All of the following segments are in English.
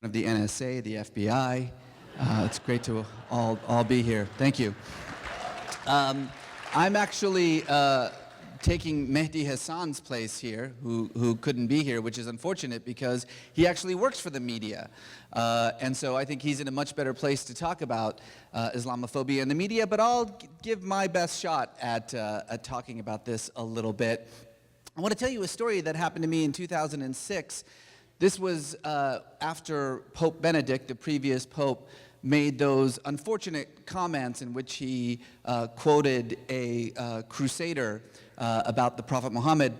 Of the NSA, the FBI. It's great to all be here. Thank you. I'm actually taking Mehdi Hassan's place here, who couldn't be here, which is unfortunate because he actually works for the media. And so I think he's in a much better place to talk about Islamophobia in the media, but I'll give my best shot at talking about this a little bit. I want to tell you a story that happened to me in 2006. This was after Pope Benedict, the previous pope, made those unfortunate comments in which he quoted a crusader about the Prophet Muhammad.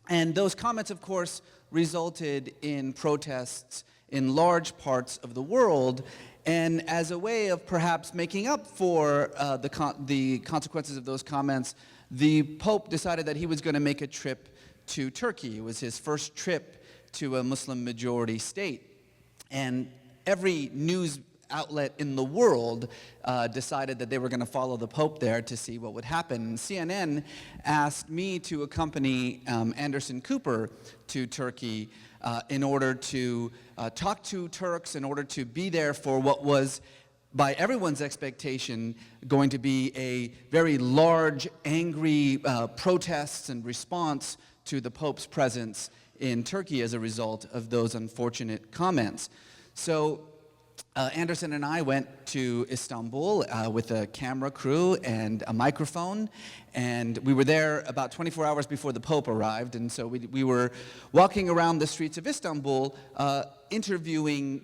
And those comments, of course, resulted in protests in large parts of the world. And as a way of perhaps making up for the consequences of those comments, the Pope decided that he was going to make a trip to Turkey. It was his first trip to a Muslim majority state. And every news outlet in the world decided that they were going to follow the Pope there to see what would happen. And CNN asked me to accompany Anderson Cooper to Turkey in order to talk to Turks, in order to be there for what was, by everyone's expectation, going to be a very large, angry protests and response to the Pope's presence in Turkey as a result of those unfortunate comments. So Anderson and I went to Istanbul with a camera crew and a microphone, and we were there about 24 hours before the Pope arrived. And so we were walking around the streets of Istanbul interviewing,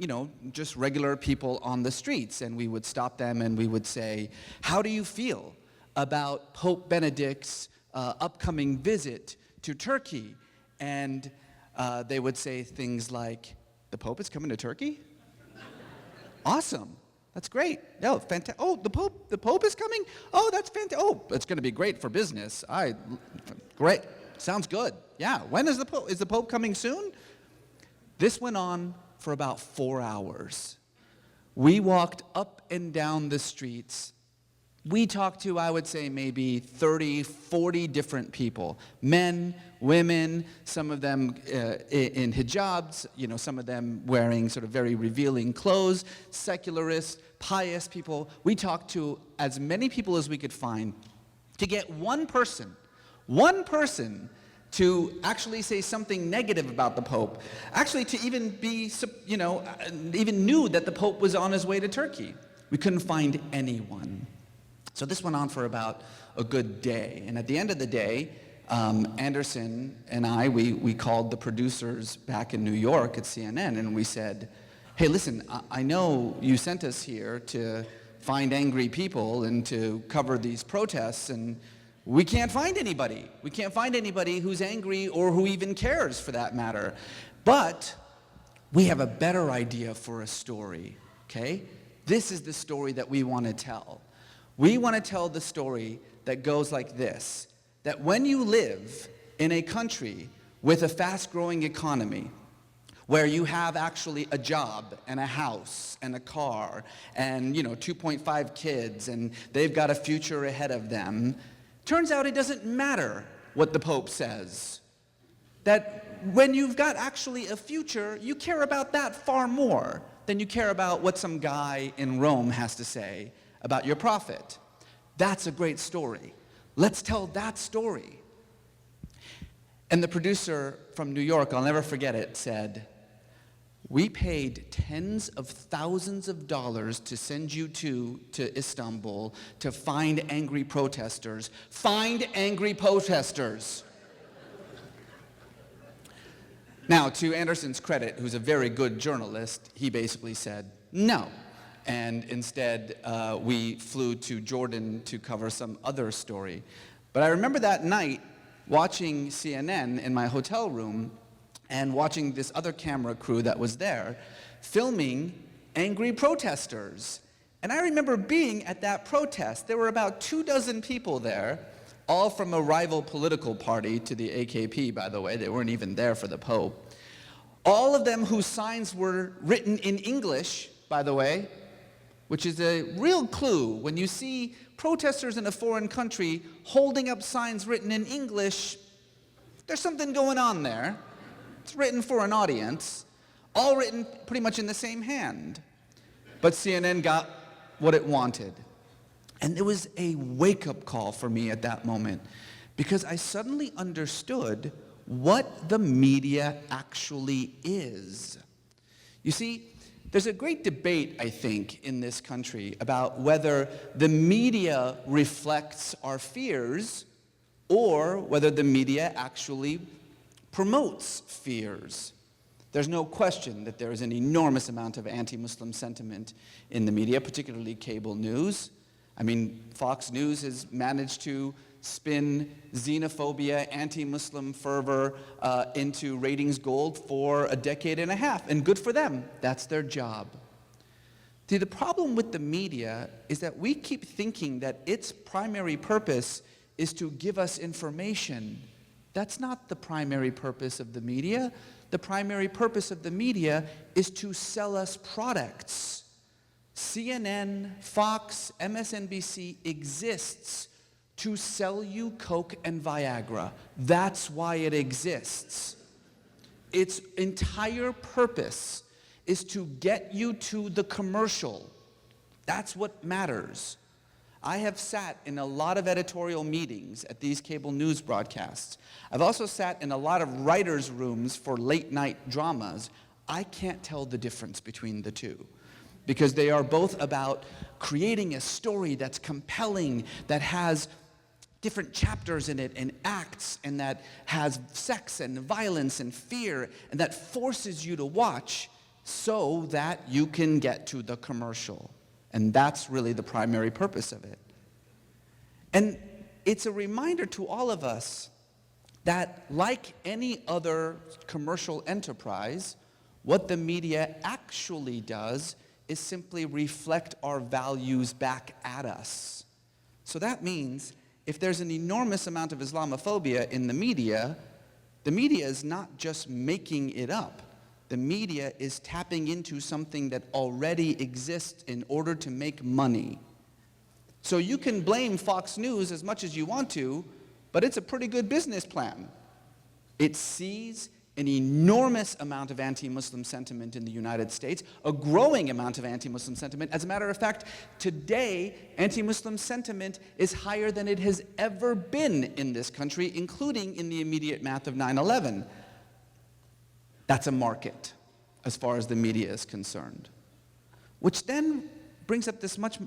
just regular people on the streets, and we would stop them and we would say, how do you feel about Pope Benedict's upcoming visit to Turkey? And they would say things like, the Pope is coming to Turkey? Awesome. That's great. Oh, fantastic. Oh, the Pope is coming? Oh, that's fantastic. Oh, it's going to be great for business. Great. Sounds good. Yeah. When is the Pope coming soon? This went on for about 4 hours. We walked up and down the streets. We talked to, I would say, maybe 30, 40 different people. Men, women, some of them in hijabs, some of them wearing sort of very revealing clothes, secularists, pious people. We talked to as many people as we could find to get one person to actually say something negative about the Pope, actually to even be, even knew that the Pope was on his way to Turkey. We couldn't find anyone. So this went on for about a good day. And at the end of the day, Anderson and I, we called the producers back in New York at CNN, and we said, hey, listen, I know you sent us here to find angry people and to cover these protests, and we can't find anybody. We can't find anybody who's angry or who even cares, for that matter. But we have a better idea for a story, okay? This is the story that we want to tell. We want to tell the story that goes like this, that when you live in a country with a fast-growing economy, where you have actually a job and a house and a car and 2.5 kids and they've got a future ahead of them, turns out it doesn't matter what the Pope says. That when you've got actually a future, you care about that far more than you care about what some guy in Rome has to say about your prophet. That's a great story. Let's tell that story. And the producer from New York, I'll never forget it, said, we paid tens of thousands of dollars to send you to Istanbul to find angry protesters. Find angry protesters. Now, to Anderson's credit, who's a very good journalist, he basically said, no. And instead, we flew to Jordan to cover some other story. But I remember that night watching CNN in my hotel room and watching this other camera crew that was there filming angry protesters. And I remember being at that protest. There were about 24 people there, all from a rival political party to the AKP, by the way. They weren't even there for the Pope. All of them whose signs were written in English, by the way, which is a real clue. When you see protesters in a foreign country holding up signs written in English, there's something going on there. It's written for an audience, all written pretty much in the same hand. But CNN got what it wanted. And there was a wake-up call for me at that moment, because I suddenly understood what the media actually is. You see, there's a great debate, I think, in this country about whether the media reflects our fears or whether the media actually promotes fears. There's no question that there is an enormous amount of anti-Muslim sentiment in the media, particularly cable news. I mean, Fox News has managed to spin xenophobia, anti-Muslim fervor into ratings gold for a decade and a half, and good for them. That's their job. See, the problem with the media is that we keep thinking that its primary purpose is to give us information. That's not the primary purpose of the media. The primary purpose of the media is to sell us products. CNN, Fox, MSNBC exists to sell you Coke and Viagra. That's why it exists. Its entire purpose is to get you to the commercial. That's what matters. I have sat in a lot of editorial meetings at these cable news broadcasts. I've also sat in a lot of writers' rooms for late-night dramas. I can't tell the difference between the two, because they are both about creating a story that's compelling, that has different chapters in it and acts, and that has sex and violence and fear, and that forces you to watch so that you can get to the commercial. And that's really the primary purpose of it. And it's a reminder to all of us that, like any other commercial enterprise, what the media actually does is simply reflect our values back at us. So that means if there's an enormous amount of Islamophobia in the media is not just making it up. The media is tapping into something that already exists in order to make money. So you can blame Fox News as much as you want to, but it's a pretty good business plan. It sees an enormous amount of anti-Muslim sentiment in the United States, a growing amount of anti-Muslim sentiment. As a matter of fact, today, anti-Muslim sentiment is higher than it has ever been in this country, including in the immediate math of 9/11. That's a market, as far as the media is concerned. Which then brings up this much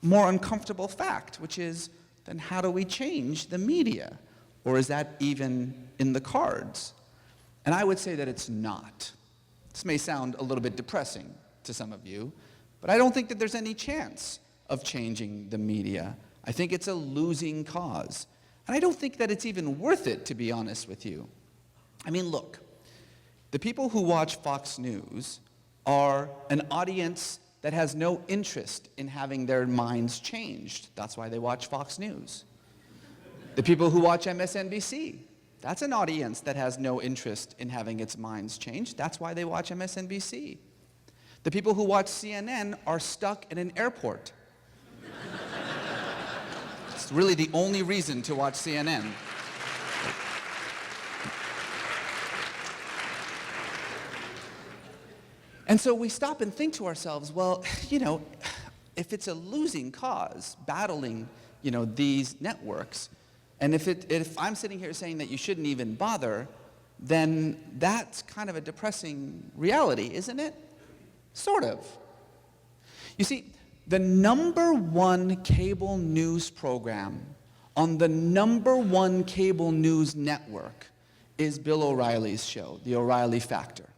more uncomfortable fact, which is, then how do we change the media? Or is that even in the cards? And I would say that it's not. This may sound a little bit depressing to some of you, but I don't think that there's any chance of changing the media. I think it's a losing cause. And I don't think that it's even worth it, to be honest with you. I mean, look, the people who watch Fox News are an audience that has no interest in having their minds changed. That's why they watch Fox News. The people who watch MSNBC, that's an audience that has no interest in having its minds changed. That's why they watch MSNBC. The people who watch CNN are stuck in an airport. It's really the only reason to watch CNN. And so we stop and think to ourselves, well, you know, if it's a losing cause, battling, you know, these networks, and if I'm sitting here saying that you shouldn't even bother, then that's kind of a depressing reality, isn't it? Sort of. You see, the #1 cable news program on the #1 cable news network is Bill O'Reilly's show, The O'Reilly Factor.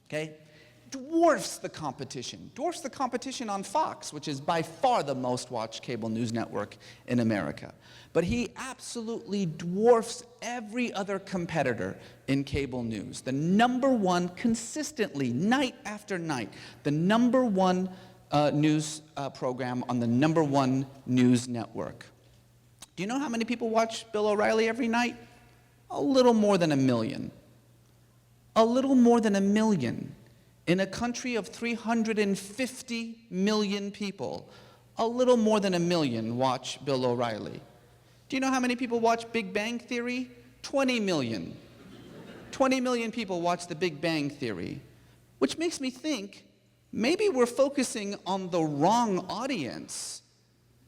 Okay? Dwarfs the competition on Fox, which is by far the most watched cable news network in America. But he absolutely dwarfs every other competitor in cable news. The #1 consistently, night after night, the #1 news program on the #1 news network. Do you know how many people watch Bill O'Reilly every night? A little more than 1 million. A little more than 1 million. In a country of 350 million people, a little more than 1 million watch Bill O'Reilly. Do you know how many people watch Big Bang Theory? 20 million. 20 million people watch the Big Bang Theory, which makes me think maybe we're focusing on the wrong audience.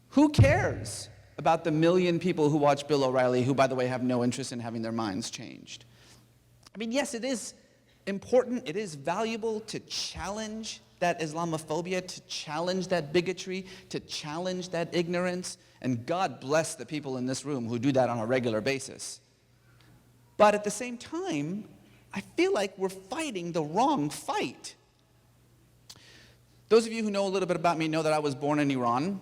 Who cares about the 1 million people who watch Bill O'Reilly, who, by the way, have no interest in having their minds changed? I mean, yes, it is important, it is valuable to challenge that Islamophobia, to challenge that bigotry, to challenge that ignorance, and God bless the people in this room who do that on a regular basis. But at the same time, I feel like we're fighting the wrong fight. Those of you who know a little bit about me know that I was born in Iran.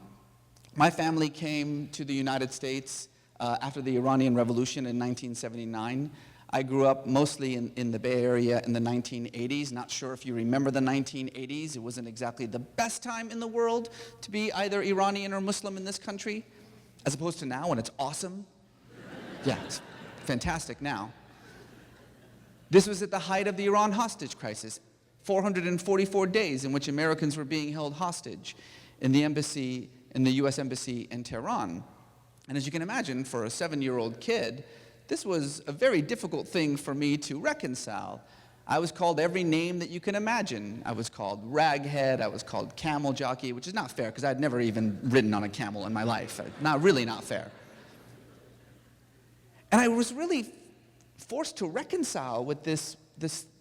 My family came to the United States after the Iranian Revolution in 1979. I grew up mostly in the Bay Area in the 1980s. Not sure if you remember the 1980s. It wasn't exactly the best time in the world to be either Iranian or Muslim in this country, as opposed to now when it's awesome. Yeah, it's fantastic now. This was at the height of the Iran hostage crisis. 444 days in which Americans were being held hostage in the embassy, in the US Embassy in Tehran. And as you can imagine, for a 7-year-old kid, this was a very difficult thing for me to reconcile. I was called every name that you can imagine. I was called raghead, I was called camel jockey, which is not fair because I'd never even ridden on a camel in my life. Really not fair. And I was really forced to reconcile with this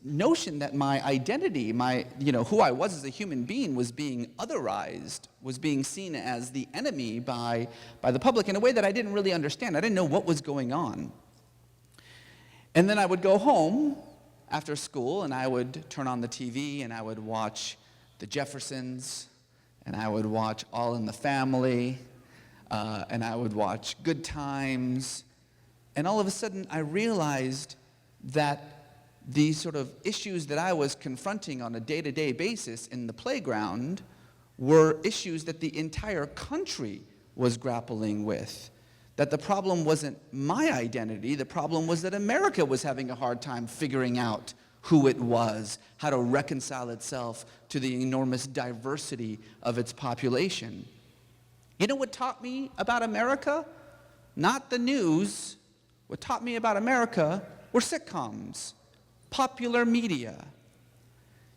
notion that my identity, who I was as a human being was being otherized, was being seen as the enemy by the public in a way that I didn't really understand. I didn't know what was going on. And then I would go home after school and I would turn on the TV and I would watch The Jeffersons and I would watch All in the Family and I would watch Good Times. And all of a sudden I realized that these sort of issues that I was confronting on a day-to-day basis in the playground were issues that the entire country was grappling with. That the problem wasn't my identity, the problem was that America was having a hard time figuring out who it was, how to reconcile itself to the enormous diversity of its population. You know what taught me about America? Not the news. What taught me about America were sitcoms. Popular media.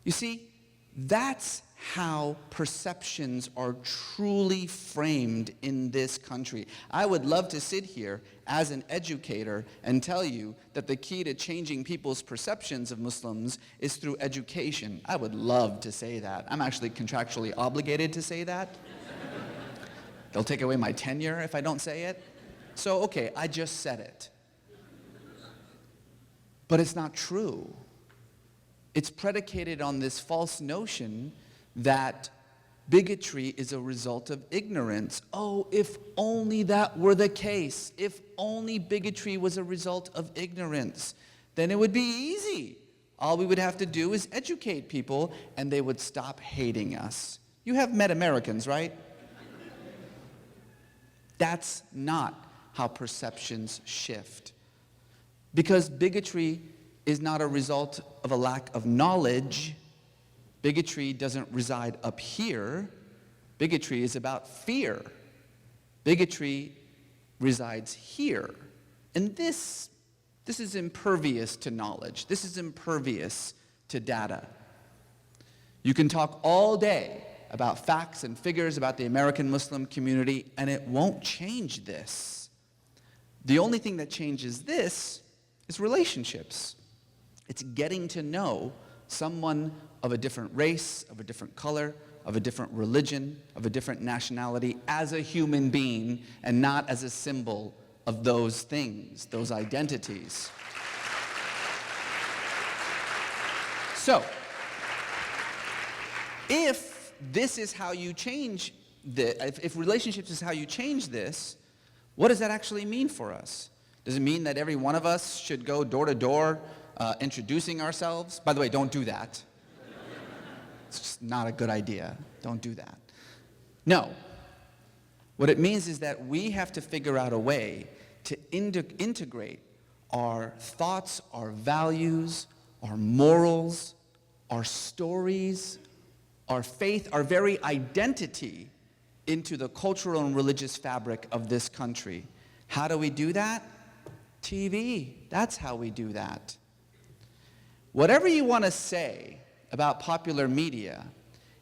You see, that's how perceptions are truly framed in this country. I would love to sit here as an educator and tell you that the key to changing people's perceptions of Muslims is through education. I would love to say that. I'm actually contractually obligated to say that. They'll take away my tenure if I don't say it. So, okay, I just said it. But it's not true. It's predicated on this false notion that bigotry is a result of ignorance. Oh, if only that were the case. If only bigotry was a result of ignorance, then it would be easy. All we would have to do is educate people and they would stop hating us. You have met Americans, right? That's not how perceptions shift. Because bigotry is not a result of a lack of knowledge. Bigotry doesn't reside up here. Bigotry is about fear. Bigotry resides here. And this is impervious to knowledge. This is impervious to data. You can talk all day about facts and figures about the American Muslim community, and it won't change this. The only thing that changes this is relationships. It's getting to know someone of a different race, of a different color, of a different religion, of a different nationality as a human being and not as a symbol of those things, those identities. So, if this is how you change if relationships is how you change this, what does that actually mean for us? Does it mean that every one of us should go door to door introducing ourselves? By the way, don't do that. It's just not a good idea. Don't do that. No. What it means is that we have to figure out a way to integrate our thoughts, our values, our morals, our stories, our faith, our very identity into the cultural and religious fabric of this country. How do we do that? TV. That's how we do that. Whatever you want to say about popular media,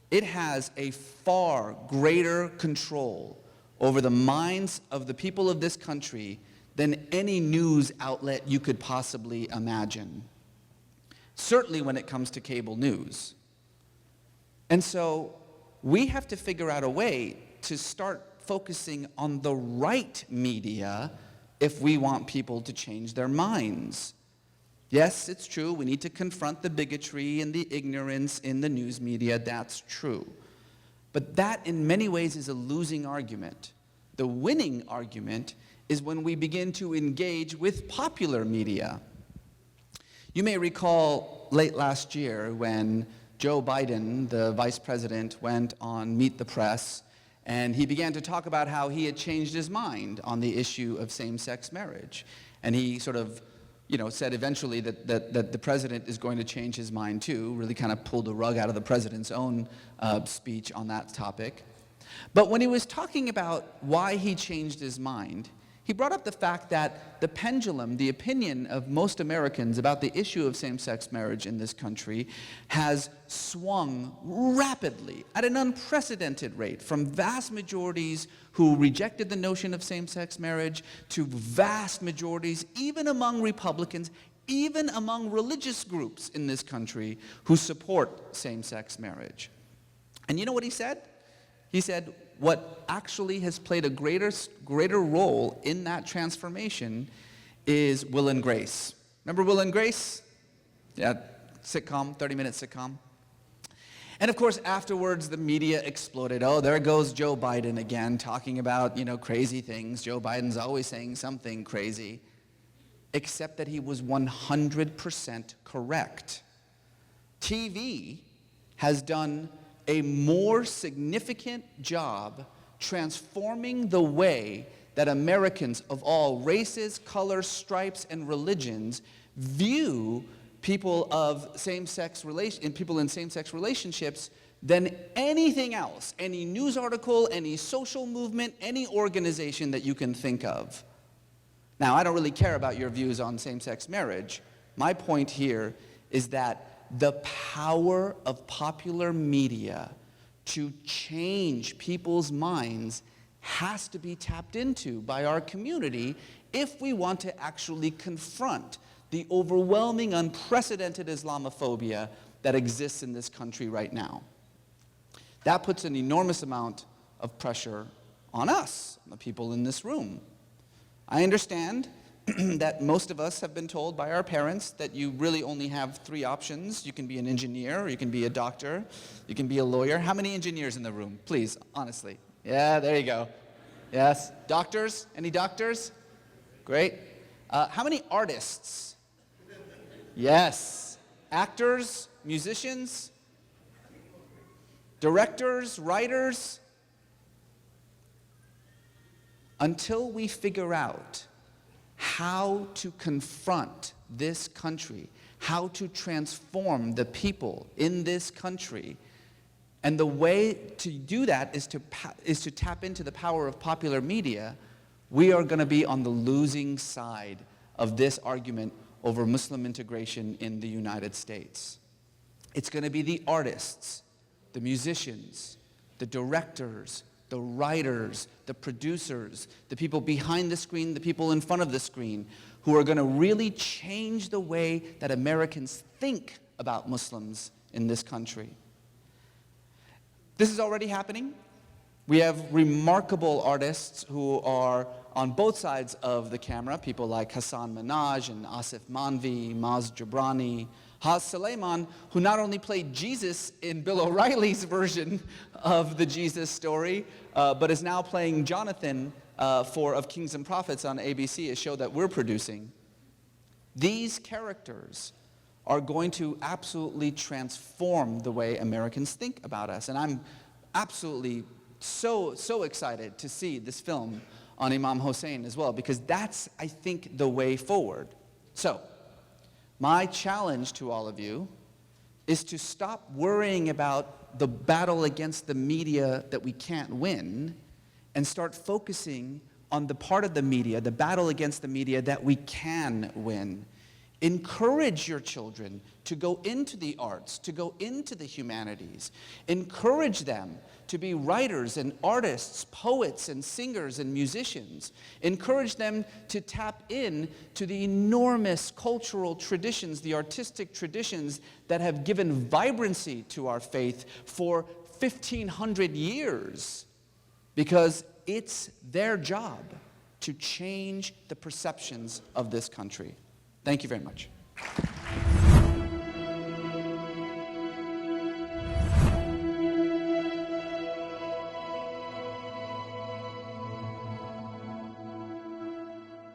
it has a far greater control over the minds of the people of this country than any news outlet you could possibly imagine. Certainly when it comes to cable news. And so we have to figure out a way to start focusing on the right media if we want people to change their minds. Yes, it's true, we need to confront the bigotry and the ignorance in the news media, that's true. But that in many ways is a losing argument. The winning argument is when we begin to engage with popular media. You may recall late last year when Joe Biden, the vice president, went on Meet the Press, and he began to talk about how he had changed his mind on the issue of same-sex marriage. And he sort of, said eventually that the president is going to change his mind too, really kind of pulled the rug out of the president's own speech on that topic. But when he was talking about why he changed his mind, he brought up the fact that the pendulum, the opinion of most Americans about the issue of same-sex marriage in this country has swung rapidly at an unprecedented rate from vast majorities who rejected the notion of same-sex marriage to vast majorities, even among Republicans, even among religious groups in this country who support same-sex marriage. And you know what he said? He said, what actually has played a greater role in that transformation is Will and Grace. Remember Will and Grace? Yeah, sitcom, 30-minute sitcom. And of course, afterwards, the media exploded. Oh, there goes Joe Biden again, talking about, crazy things. Joe Biden's always saying something crazy. Except that he was 100% correct. TV has done a more significant job transforming the way that Americans of all races, colors, stripes, and religions view people in same-sex relationships than anything else, any news article, any social movement, any organization that you can think of. Now, I don't really care about your views on same-sex marriage. My point here is that the power of popular media to change people's minds has to be tapped into by our community if we want to actually confront the overwhelming, unprecedented Islamophobia that exists in this country right now. That puts an enormous amount of pressure on us, the people in this room. I understand that most of us have been told by our parents that you really only have 3 options. You can be an engineer, or you can be a doctor, you can be a lawyer. How many engineers in the room? Please, honestly. Yeah, there you go. Yes. Doctors? Any doctors? Great. How many artists? Yes. Actors? Musicians? Directors? Writers? Until we figure out how to confront this country, how to transform the people in this country. And the way to do that is to tap into the power of popular media. We are going to be on the losing side of this argument over Muslim integration in the United States. It's going to be the artists, the musicians, the directors, the writers, the producers, the people behind the screen, the people in front of the screen, who are going to really change the way that Americans think about Muslims in this country. This is already happening. We have remarkable artists who are on both sides of the camera, people like Hassan Minhaj and Asif Manvi, Maz Jobrani, Haz Suleiman, who not only played Jesus in Bill O'Reilly's version of the Jesus story, but is now playing Jonathan of Kings and Prophets on ABC, a show that we're producing. These characters are going to absolutely transform the way Americans think about us. And I'm absolutely so excited to see this film on Imam Hussein as well, because that's, I think, the way forward. So, my challenge to all of you is to stop worrying about the battle against the media that we can't win and start focusing on the part of the media, the battle against the media that we can win. Encourage your children to go into the arts, to go into the humanities. Encourage them to be writers and artists, poets and singers and musicians. Encourage them to tap in to the enormous cultural traditions, the artistic traditions that have given vibrancy to our faith for 1,500 years, because it's their job to change the perceptions of this country. Thank you very much.